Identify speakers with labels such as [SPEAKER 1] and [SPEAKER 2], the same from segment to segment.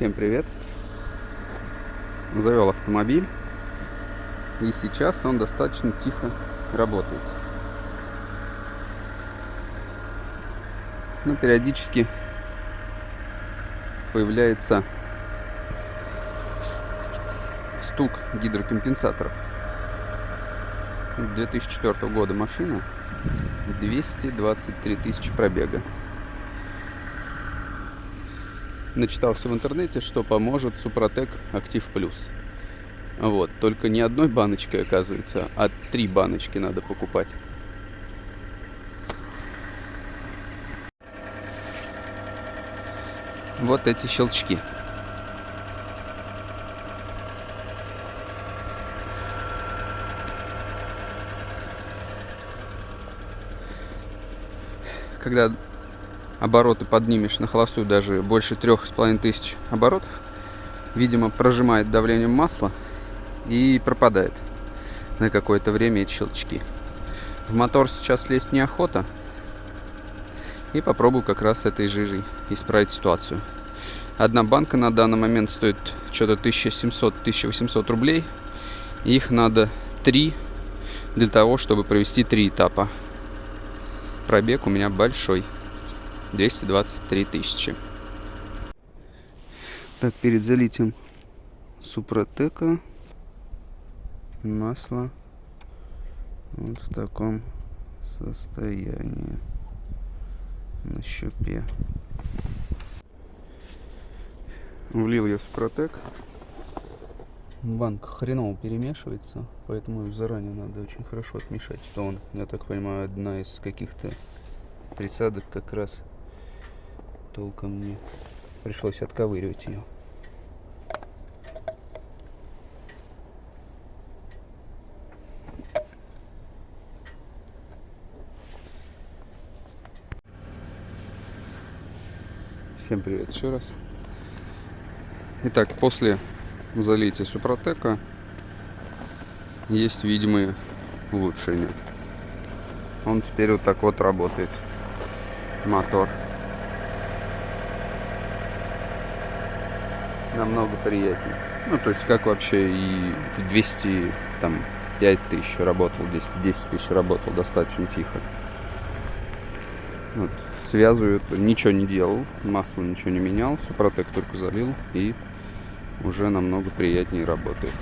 [SPEAKER 1] Всем привет! Завел автомобиль, и сейчас он достаточно тихо работает. Но периодически появляется стук гидрокомпенсаторов. 2004 года машина, 223 тысячи пробега. Начитался в интернете, что поможет Супротек Актив Плюс. Вот, только не одной баночкой, оказывается, а 3 баночки надо покупать. Вот эти щелчки. Когда обороты поднимешь на холостую даже больше 3500 оборотов, видимо, прожимает давлением масла и пропадает на какое-то время эти щелчки. В мотор сейчас лезть неохота, и попробую как раз этой жижей исправить ситуацию. Одна банка на данный момент стоит что-то 1700-1800 рублей. Их надо 3 для того, чтобы провести 3 этапа. Пробег у меня большой, 223 тысячи. Так, перед залитием Супротека масло вот в таком состоянии на щупе. Влил я Супротек. Банка хреново перемешивается, поэтому заранее надо очень хорошо отмешать. То он, я так понимаю, одна из каких-то присадок как раз толком мне пришлось отковыривать ее. Всем привет еще раз. Итак, после залития Супротека есть видимые улучшения. Он теперь вот так вот работает, мотор. Намного приятнее. Ну, то есть, как вообще и в 205 тысяч работал, 10 тысяч работал достаточно тихо. Вот. Связываю, ничего не делал, масло ничего не менял, Супротек только залил, и уже намного приятнее работает.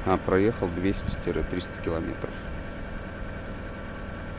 [SPEAKER 1] А проехал 200-300 километров.